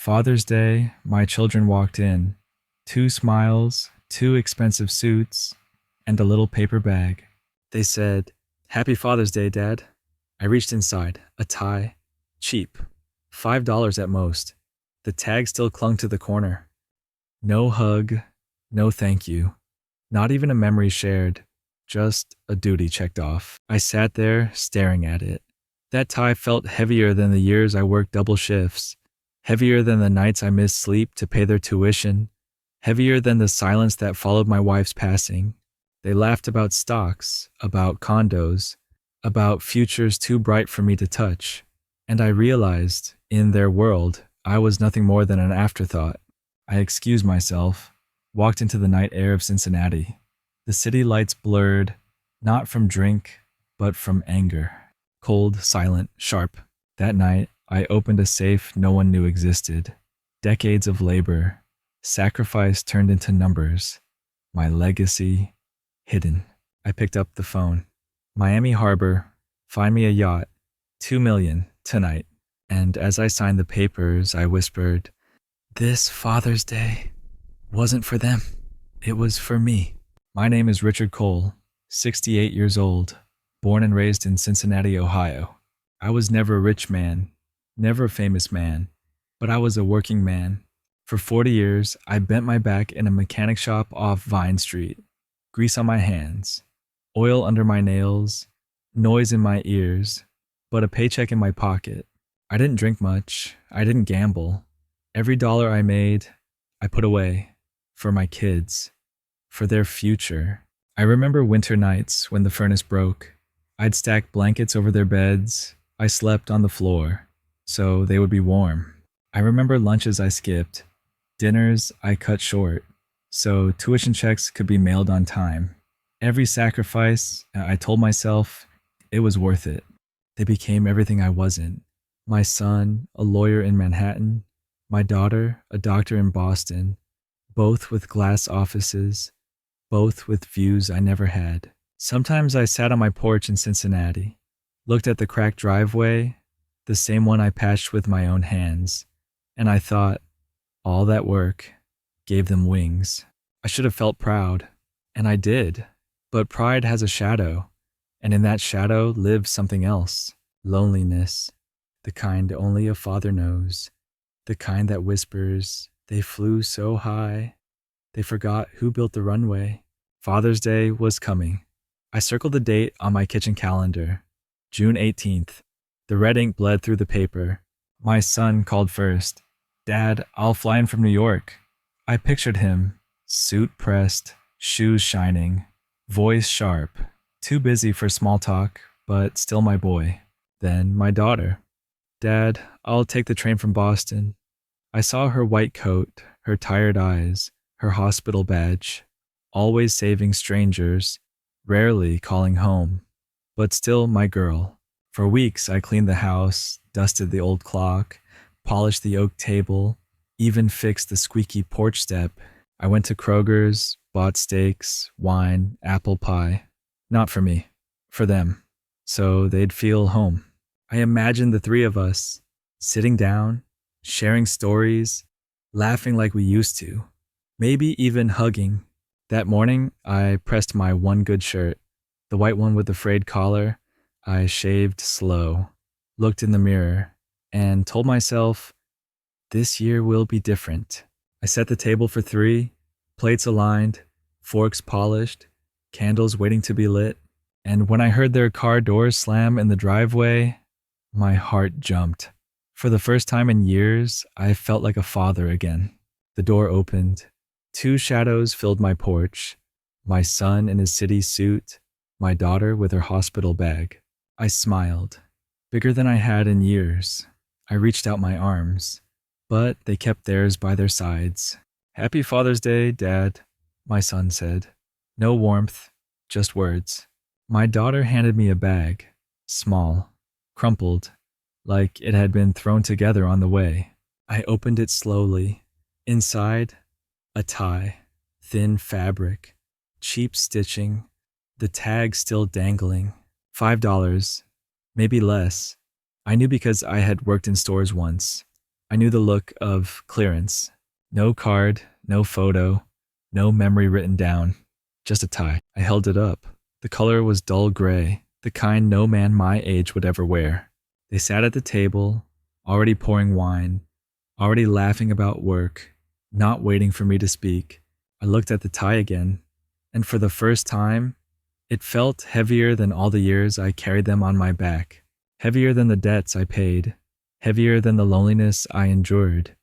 Father's Day, my children walked in. 2 smiles, 2 expensive suits, and a little paper bag. They said, "Happy Father's Day, Dad." I reached inside. A tie. Cheap. $5 at most. The tag still clung to the corner. No hug. No thank you. Not even a memory shared. Just a duty checked off. I sat there, staring at it. That tie felt heavier than the years I worked double shifts. Heavier than the nights I missed sleep to pay their tuition. Heavier than the silence that followed my wife's passing. They laughed about stocks, about condos, about futures too bright for me to touch. And I realized, in their world, I was nothing more than an afterthought. I excused myself, walked into the night air of Cincinnati. The city lights blurred, not from drink, but from anger. Cold, silent, sharp. That night, I opened a safe no one knew existed. Decades of labor, sacrifice turned into numbers. My legacy, hidden. I picked up the phone. Miami Harbor, find me a yacht. 2 million, tonight. And as I signed the papers, I whispered, "This Father's Day wasn't for them. It was for me." My name is Richard Cole, 68 years old, born and raised in Cincinnati, Ohio. I was never a rich man, never a famous man, but I was a working man. For 40 years, I bent my back in a mechanic shop off Vine Street, grease on my hands, oil under my nails, noise in my ears, but a paycheck in my pocket. I didn't drink much. I didn't gamble. Every dollar I made, I put away for my kids, for their future. I remember winter nights when the furnace broke. I'd stack blankets over their beds. I slept on the floor, so they would be warm. I remember lunches I skipped, dinners I cut short, so tuition checks could be mailed on time. Every sacrifice, I told myself, it was worth it. They became everything I wasn't. My son, a lawyer in Manhattan. My daughter, a doctor in Boston. Both with glass offices. Both with views I never had. Sometimes I sat on my porch in Cincinnati, looked at the cracked driveway, the same one I patched with my own hands, and I thought, all that work gave them wings. I should have felt proud, and I did, but pride has a shadow, and in that shadow lives something else, loneliness, the kind only a father knows, the kind that whispers, "They flew so high, they forgot who built the runway." Father's Day was coming. I circled the date on my kitchen calendar, June 18th. The red ink bled through the paper. My son called first. "Dad, I'll fly in from New York." I pictured him, suit pressed, shoes shining, voice sharp, too busy for small talk, but still my boy. Then my daughter. "Dad, I'll take the train from Boston." I saw her white coat, her tired eyes, her hospital badge, always saving strangers, rarely calling home, but still my girl. For weeks I cleaned the house, dusted the old clock, polished the oak table, even fixed the squeaky porch step. I went to Kroger's, bought steaks, wine, apple pie. Not for me, for them, so they'd feel home. I imagined the three of us, sitting down, sharing stories, laughing like we used to, maybe even hugging. That morning, I pressed my one good shirt, the white one with the frayed collar. I shaved slow, looked in the mirror, and told myself, this year will be different. I set the table for 3, plates aligned, forks polished, candles waiting to be lit, and when I heard their car doors slam in the driveway, my heart jumped. For the first time in years, I felt like a father again. The door opened. 2 shadows filled my porch, my son in his city suit, my daughter with her hospital bag. I smiled, bigger than I had in years. I reached out my arms, but they kept theirs by their sides. "Happy Father's Day, Dad," my son said. No warmth, just words. My daughter handed me a bag, small, crumpled, like it had been thrown together on the way. I opened it slowly. Inside, a tie, thin fabric, cheap stitching, the tag still dangling. $5, maybe less. I knew because I had worked in stores once. I knew the look of clearance. No card, no photo, no memory written down, just a tie. I held it up. The color was dull gray, the kind no man my age would ever wear. They sat at the table, already pouring wine, already laughing about work, not waiting for me to speak. I looked at the tie again, and for the first time, it felt heavier than all the years I carried them on my back, heavier than the debts I paid, heavier than the loneliness I endured,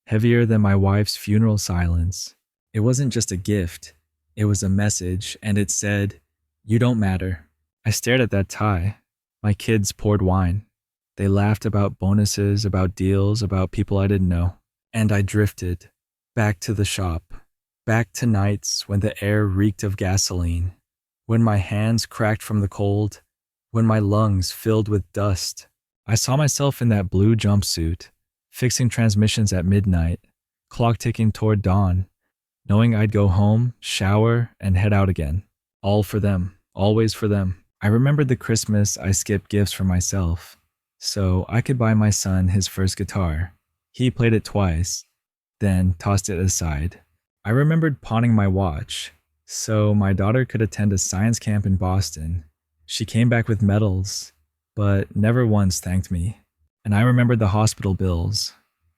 heavier than my wife's funeral silence. It wasn't just a gift, it was a message, and it said, "You don't matter." I stared at that tie. My kids poured wine. They laughed about bonuses, about deals, about people I didn't know. And I drifted back to the shop, back to nights when the air reeked of gasoline, when my hands cracked from the cold, when my lungs filled with dust. I saw myself in that blue jumpsuit, fixing transmissions at midnight, clock ticking toward dawn, knowing I'd go home, shower, and head out again. All for them, always for them. I remembered the Christmas I skipped gifts for myself, so I could buy my son his first guitar. He played it twice, then tossed it aside. I remembered pawning my watch, so my daughter could attend a science camp in Boston. She came back with medals, but never once thanked me. And I remembered the hospital bills,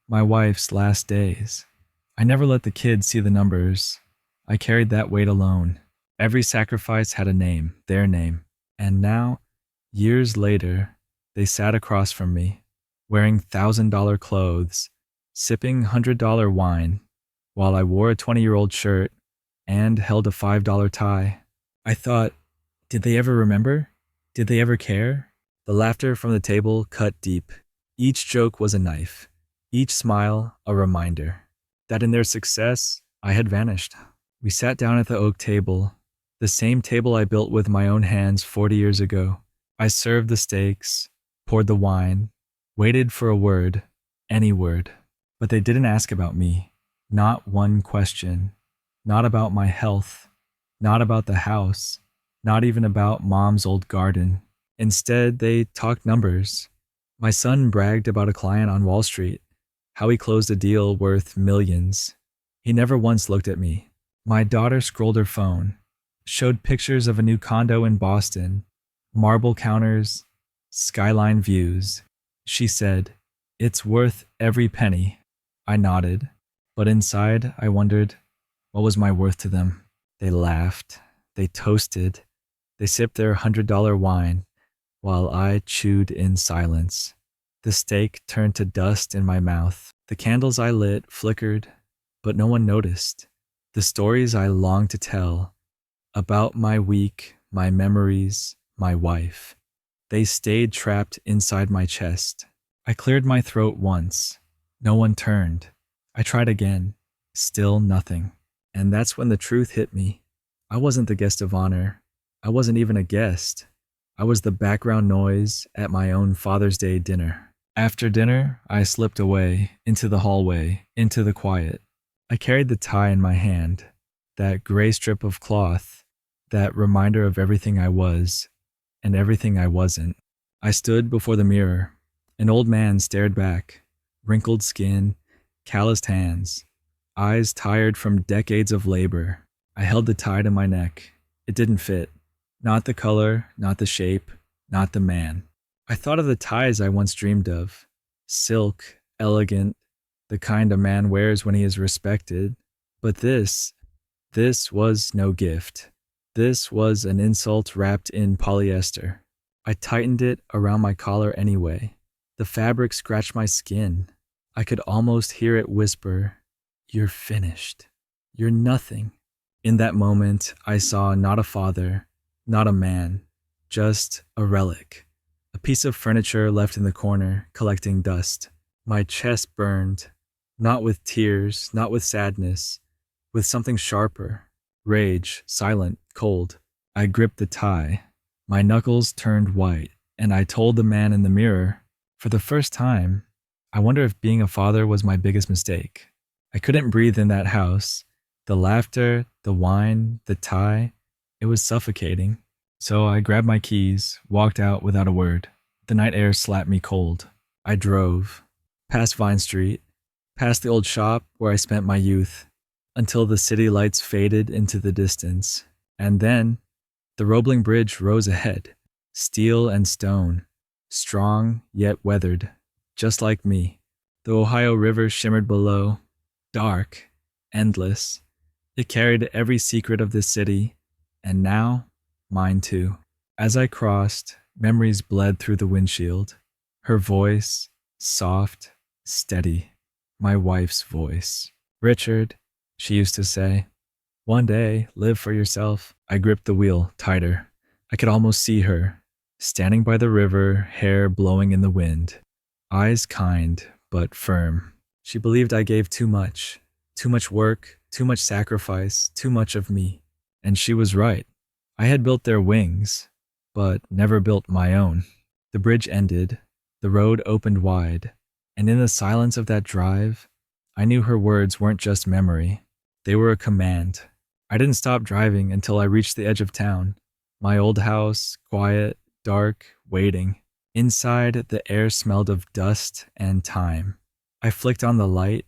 my wife's last days. I never let the kids see the numbers. I carried that weight alone. Every sacrifice had a name, their name. And now, years later, they sat across from me, wearing $1,000 clothes, sipping $100 wine, while I wore a 20-year-old shirt and held a $5 tie. I thought, did they ever remember? Did they ever care? The laughter from the table cut deep. Each joke was a knife, each smile a reminder that in their success, I had vanished. We sat down at the oak table, the same table I built with my own hands 40 years ago. I served the steaks, poured the wine, waited for a word, any word. But they didn't ask about me. Not one question. Not about my health. Not about the house. Not even about Mom's old garden. Instead, they talked numbers. My son bragged about a client on Wall Street, how he closed a deal worth millions. He never once looked at me. My daughter scrolled her phone, showed pictures of a new condo in Boston, marble counters, skyline views. She said, "It's worth every penny." I nodded, but inside I wondered, what was my worth to them? They laughed, they toasted, they sipped their $100 wine, while I chewed in silence. The steak turned to dust in my mouth. The candles I lit flickered, but no one noticed. The stories I longed to tell about my week, my memories, my wife. They stayed trapped inside my chest. I cleared my throat once. No one turned. I tried again. Still nothing. And that's when the truth hit me. I wasn't the guest of honor. I wasn't even a guest. I was the background noise at my own Father's Day dinner. After dinner, I slipped away, into the hallway, into the quiet. I carried the tie in my hand, that gray strip of cloth, that reminder of everything I was and everything I wasn't. I stood before the mirror. An old man stared back, wrinkled skin, calloused hands, eyes tired from decades of labor. I held the tie to my neck. It didn't fit. Not the color, not the shape, not the man. I thought of the ties I once dreamed of. Silk, elegant, the kind a man wears when he is respected. But this was no gift. This was an insult wrapped in polyester. I tightened it around my collar anyway. The fabric scratched my skin. I could almost hear it whisper, "You're finished. You're nothing." In that moment, I saw not a father, not a man, just a relic. A piece of furniture left in the corner, collecting dust. My chest burned, not with tears, not with sadness, with something sharper. Rage, silent, cold. I gripped the tie. My knuckles turned white, and I told the man in the mirror, for the first time, I wonder if being a father was my biggest mistake. I couldn't breathe in that house. The laughter, the wine, the tie, it was suffocating. So I grabbed my keys, walked out without a word. The night air slapped me cold. I drove. past Vine Street, past the old shop where I spent my youth, until the city lights faded into the distance. And then the Roebling Bridge rose ahead, steel and stone, strong yet weathered, just like me. The Ohio River shimmered below, dark, endless. It carried every secret of this city, and now mine too. As I crossed, memories bled through the windshield. Her voice, soft, steady. My wife's voice. "Richard," she used to say, "one day, live for yourself." I gripped the wheel tighter. I could almost see her, standing by the river, hair blowing in the wind. Eyes kind, but firm. She believed I gave too much work, too much sacrifice, too much of me. And she was right. I had built their wings, but never built my own. The bridge ended, the road opened wide, and in the silence of that drive, I knew her words weren't just memory. They were a command. I didn't stop driving until I reached the edge of town. My old house, quiet, dark, waiting. Inside, the air smelled of dust and time. I flicked on the light,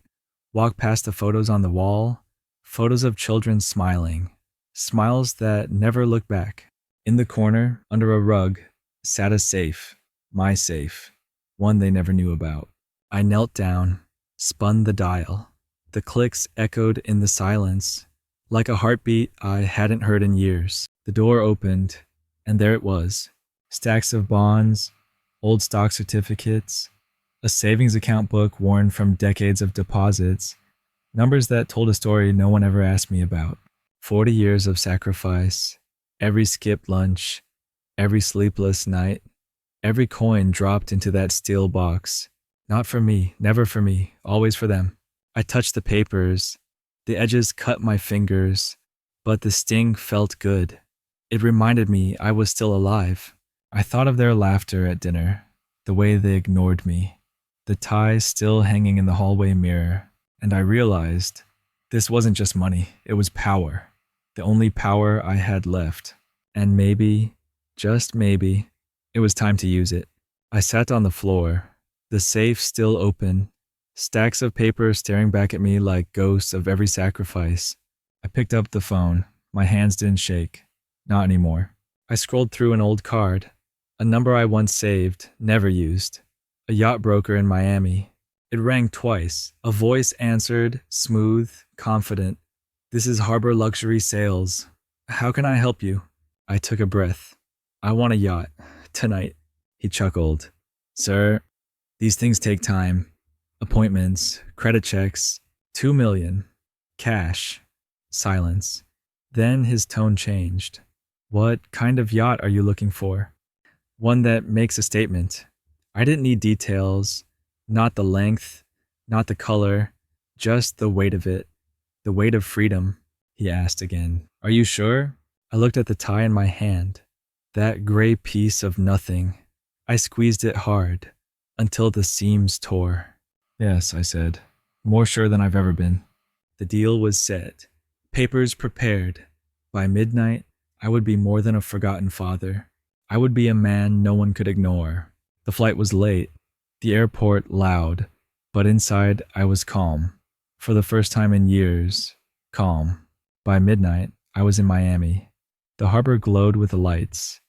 walked past the photos on the wall, photos of children smiling, smiles that never look back. In the corner, under a rug, sat a safe, my safe, one they never knew about. I knelt down, spun the dial. The clicks echoed in the silence, like a heartbeat I hadn't heard in years. The door opened, and there it was. Stacks of bonds, old stock certificates, a savings account book worn from decades of deposits, numbers that told a story no one ever asked me about. 40 years of sacrifice, every skipped lunch, every sleepless night, every coin dropped into that steel box. Not for me, never for me, always for them. I touched the papers. The edges cut my fingers, but the sting felt good. It reminded me I was still alive. I thought of their laughter at dinner, the way they ignored me, the tie still hanging in the hallway mirror, and I realized this wasn't just money, it was power. The only power I had left. And maybe, just maybe, it was time to use it. I sat on the floor, the safe still open, stacks of paper staring back at me like ghosts of every sacrifice. I picked up the phone. My hands didn't shake. Not anymore. I scrolled through an old card, a number I once saved, never used. A yacht broker in Miami. It rang twice. A voice answered, smooth, confident. "This is Harbor Luxury Sales. How can I help you?" I took a breath. "I want a yacht. Tonight." He chuckled. "Sir, these things take time. Appointments, credit checks, 2 million. Cash." Silence. Then his tone changed. "What kind of yacht are you looking for?" "One that makes a statement." I didn't need details, not the length, not the color, just the weight of it. "The weight of freedom," he asked again. "Are you sure?" I looked at the tie in my hand. That gray piece of nothing. I squeezed it hard, until the seams tore. "Yes," I said. "More sure than I've ever been." The deal was set. Papers prepared. By midnight, I would be more than a forgotten father. I would be a man no one could ignore. The flight was late, the airport loud, but inside I was calm. For the first time in years, calm. By midnight, I was in Miami. The harbor glowed with the lights.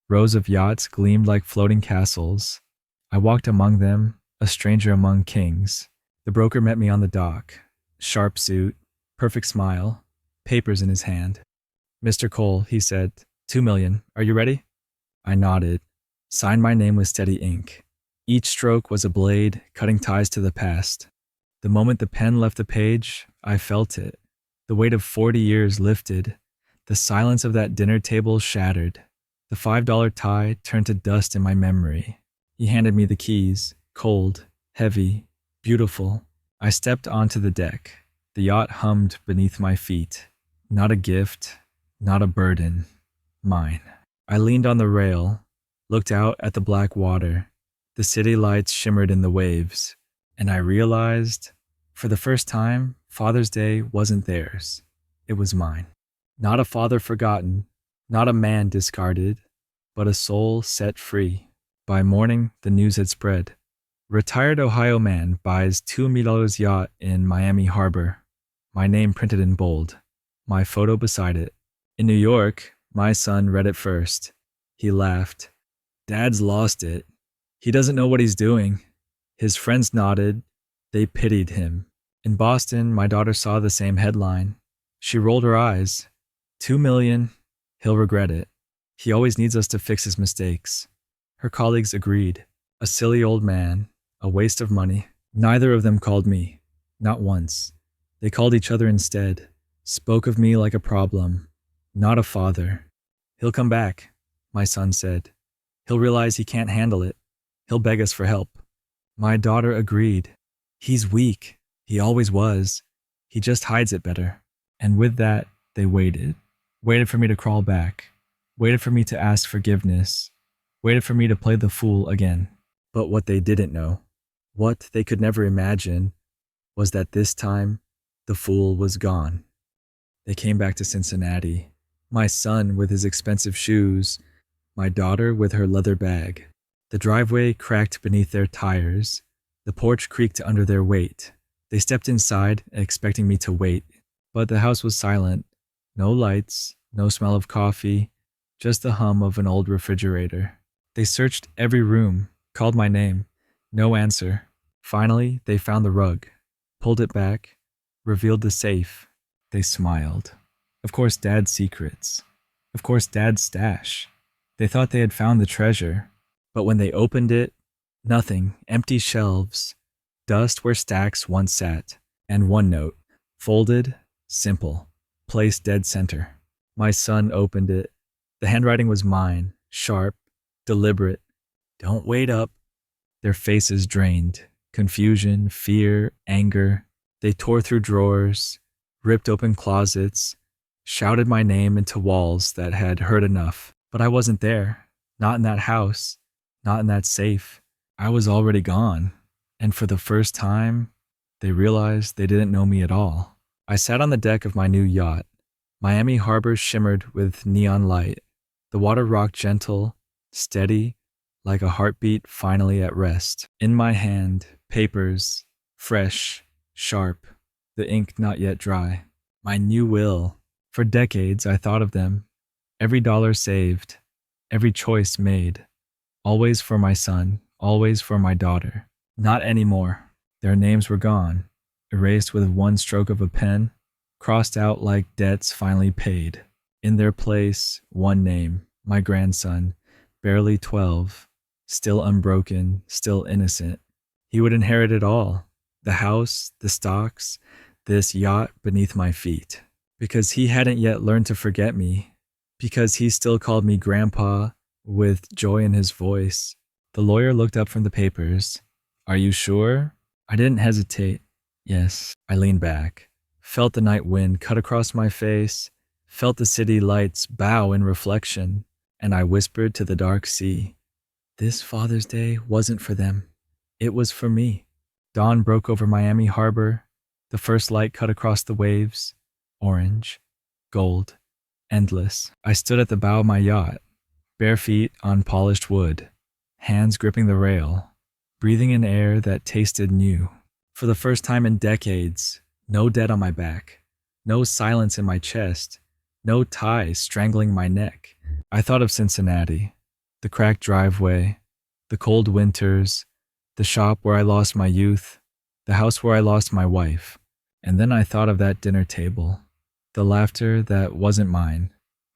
Rows of yachts gleamed like floating castles. I walked among them, a stranger among kings. The broker met me on the dock. Sharp suit, perfect smile, papers in his hand. "Mr. Cole," he said, 2 million. Are you ready?" I nodded, signed my name with steady ink. Each stroke was a blade, cutting ties to the past. The moment the pen left the page, I felt it. The weight of 40 years lifted. The silence of that dinner table shattered. The $5 tie turned to dust in my memory. He handed me the keys, cold, heavy, beautiful. I stepped onto the deck. The yacht hummed beneath my feet. Not a gift, not a burden. Mine. I leaned on the rail, looked out at the black water. The city lights shimmered in the waves, and I realized, for the first time, Father's Day wasn't theirs. It was mine. Not a father forgotten, not a man discarded, but a soul set free. By morning, the news had spread. Retired Ohio man buys $2 million yacht in Miami Harbor. My name printed in bold. My photo beside it. In New York, my son read it first. He laughed. Dad's lost it. He doesn't know what he's doing. His friends nodded. They pitied him. In Boston, my daughter saw the same headline. She rolled her eyes. 2 million. He'll regret it. He always needs us to fix his mistakes. Her colleagues agreed. A silly old man. A waste of money. Neither of them called me. Not once. They called each other instead. Spoke of me like a problem. Not a father. He'll come back, my son said. He'll realize he can't handle it. He'll beg us for help. My daughter agreed. He's weak. He always was. He just hides it better. And with that, they waited. Waited for me to crawl back. Waited for me to ask forgiveness. Waited for me to play the fool again. But what they didn't know, what they could never imagine, was that this time, the fool was gone. They came back to Cincinnati. My son with his expensive shoes, my daughter with her leather bag. The driveway cracked beneath their tires. The porch creaked under their weight. They stepped inside, expecting me to wait, but the house was silent. No lights, no smell of coffee, just the hum of an old refrigerator. They searched every room, called my name. No answer. Finally, they found the rug, pulled it back, revealed the safe. They smiled. Of course, Dad's secrets. Of course, Dad's stash. They thought they had found the treasure, but when they opened it, nothing, empty shelves, dust where stacks once sat, and one note, folded, simple, placed dead center. My son opened it. The handwriting was mine, sharp, deliberate. Don't wait up. Their faces drained. Confusion, fear, anger. They tore through drawers, ripped open closets, shouted my name into walls that had heard enough. But I wasn't there. Not in that house. Not in that safe. I was already gone. And for the first time, they realized they didn't know me at all. I sat on the deck of my new yacht. Miami Harbor shimmered with neon light. The water rocked gentle, steady, like a heartbeat finally at rest. In my hand, papers, fresh, sharp, the ink not yet dry. My new will. For decades, I thought of them. Every dollar saved, every choice made. Always for my son, always for my daughter. Not anymore. Their names were gone, erased with one stroke of a pen, crossed out like debts finally paid. In their place, one name, my grandson, barely 12, still unbroken, still innocent. He would inherit it all, the house, the stocks, this yacht beneath my feet. Because he hadn't yet learned to forget me, because he still called me Grandpa with joy in his voice. The lawyer looked up from the papers. Are you sure? I didn't hesitate. Yes, I leaned back, felt the night wind cut across my face, felt the city lights bow in reflection, and I whispered to the dark sea, this Father's Day wasn't for them. It was for me. Dawn broke over Miami Harbor. The first light cut across the waves. Orange, gold, endless. I stood at the bow of my yacht, bare feet on polished wood, hands gripping the rail, breathing in air that tasted new. For the first time in decades, no debt on my back, no silence in my chest, no ties strangling my neck. I thought of Cincinnati, the cracked driveway, the cold winters, the shop where I lost my youth, the house where I lost my wife. And then I thought of that dinner table, the laughter that wasn't mine,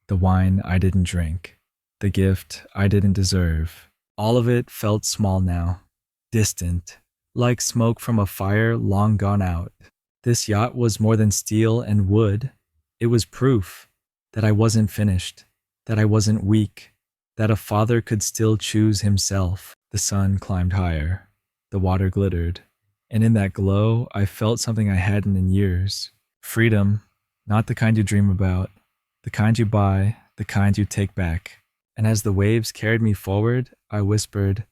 the wine I didn't drink, the gift I didn't deserve. All of it felt small now, distant, like smoke from a fire long gone out. This yacht was more than steel and wood. It was proof that I wasn't finished, that I wasn't weak, that a father could still choose himself. The sun climbed higher. The water glittered. And in that glow, I felt something I hadn't in years. Freedom, not the kind you dream about, the kind you buy, the kind you take back. And as the waves carried me forward, I whispered,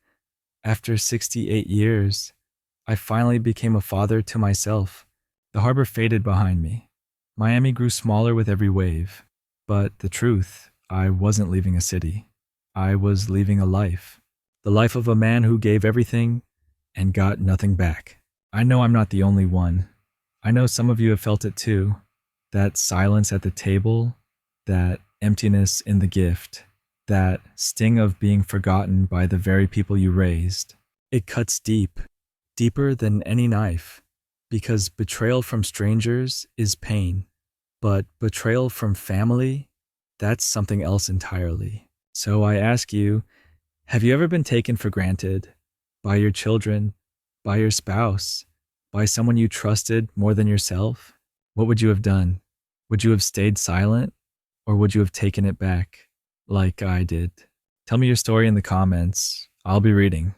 after 68 years, I finally became a father to myself. The harbor faded behind me. Miami grew smaller with every wave. But the truth, I wasn't leaving a city. I was leaving a life. The life of a man who gave everything and got nothing back. I know I'm not the only one. I know some of you have felt it too. That silence at the table, that emptiness in the gift, that sting of being forgotten by the very people you raised. It cuts deep, deeper than any knife, because betrayal from strangers is pain, but betrayal from family, that's something else entirely. So I ask you, have you ever been taken for granted by your children, by your spouse, by someone you trusted more than yourself? What would you have done? Would you have stayed silent, or would you have taken it back like I did? Tell me your story in the comments. I'll be reading.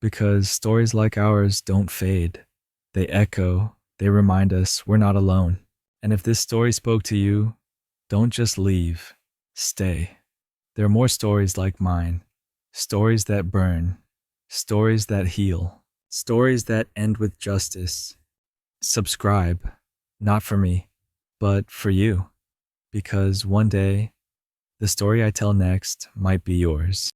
Because stories like ours don't fade. They echo, they remind us we're not alone. And if this story spoke to you, don't just leave, stay. There are more stories like mine. Stories that burn, stories that heal, stories that end with justice. Subscribe, not for me, but for you. Because one day, the story I tell next might be yours.